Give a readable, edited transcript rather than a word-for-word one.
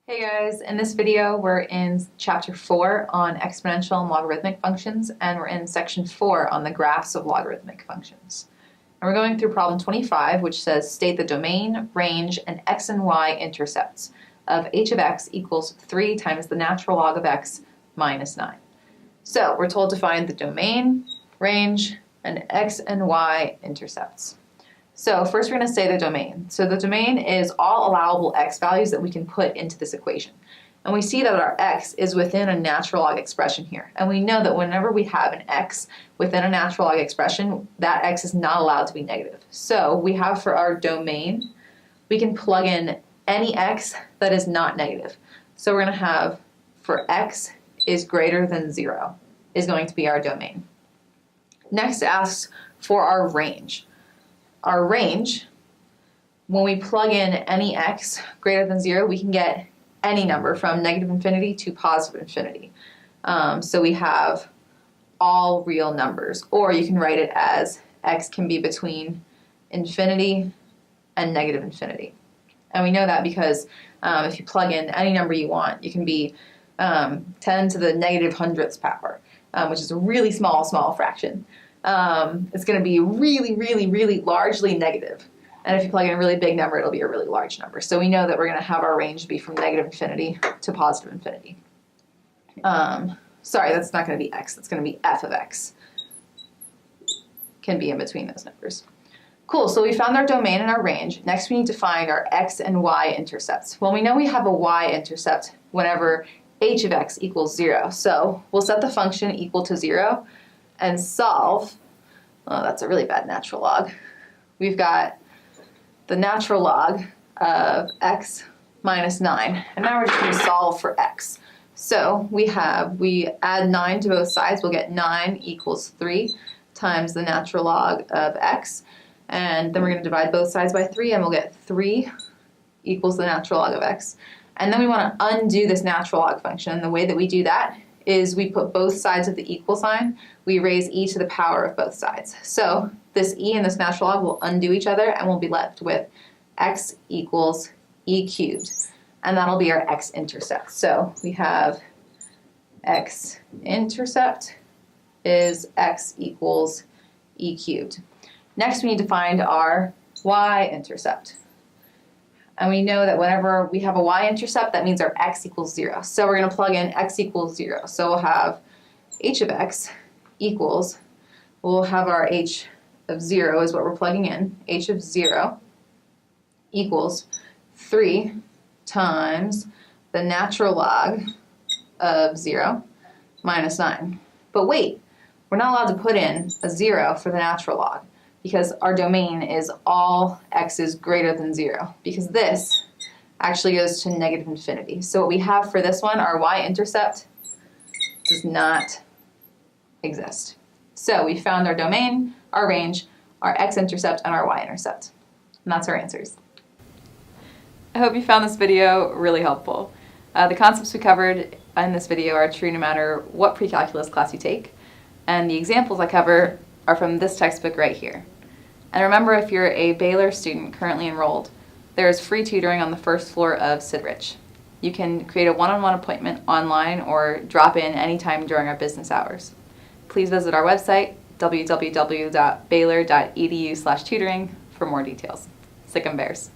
Hey guys, in this video we're in chapter 4 on exponential and logarithmic functions, and we're in section 4 on the graphs of logarithmic functions. And we're going through problem 25, which says state the domain, range, and x and y intercepts of h of x equals 3 times the natural log of x minus 9. So we're told to find the domain, range, and x and y intercepts. So first we're going to say the domain. So the domain is all allowable x values that we can put into this equation. And we see that our x is within a natural log expression here. And we know that whenever we have an x within a natural log expression, that x is not allowed to be negative. So we have for our domain, we can plug in any x that is not negative. So we're going to have for x is greater than 0 is going to be our domain. Next asks for our range. Our range, when we plug in any x greater than 0, we can get any number from negative infinity to positive infinity. So we have all real numbers, or you can write it as x can be between infinity and negative infinity. And we know that because if you plug in any number you want, you can be 10 to the negative 100th power, which is a really small fraction. It's going to be really largely negative. And if you plug in a really big number, it'll be a really large number. So we know that we're going to have our range be from negative infinity to positive infinity. Sorry, that's not going to be x. That's going to be f of x. Can be in between those numbers. Cool, so we found our domain and our range. Next we need to find our x and y intercepts. Well, we know we have a y-intercept whenever h of x equals 0. So we'll set the function equal to 0 and solve. Oh, that's a really bad natural log. We've got the natural log of x minus 9, and now we're just going to solve for x. So we add 9 to both sides, we'll get 9 equals 3 times the natural log of x, and then we're going to divide both sides by 3, and we'll get 3 equals the natural log of x. And then we want to undo this natural log function, and the way that we do that is we put both sides of the equal sign, we raise e to the power of both sides. So this e and this natural log will undo each other, and we'll be left with x equals e cubed. And that'll be our x-intercept. So we have x-intercept is x equals e cubed. Next we need to find our y-intercept. And we know that whenever we have a y-intercept, that means our x equals 0. So we're going to plug in x equals 0. So we'll have h of x equals, we'll have our h of 0 is what we're plugging in. H of 0 equals 3 times the natural log of 0 minus 9. But wait, we're not allowed to put in a 0 for the natural log, because our domain is all x is greater than 0, because this actually goes to negative infinity. So what we have for this one, our y-intercept, does not exist. So we found our domain, our range, our x-intercept, and our y-intercept. And that's our answers. I hope you found this video really helpful. The concepts we covered in this video are true no matter what pre-calculus class you take, and the examples I cover are from this textbook right here. And remember, if you're a Baylor student currently enrolled, there is free tutoring on the first floor of Sidrich. You can create a one-on-one appointment online or drop in anytime during our business hours. Please visit our website, www.baylor.edu/tutoring, for more details. Sic 'em Bears.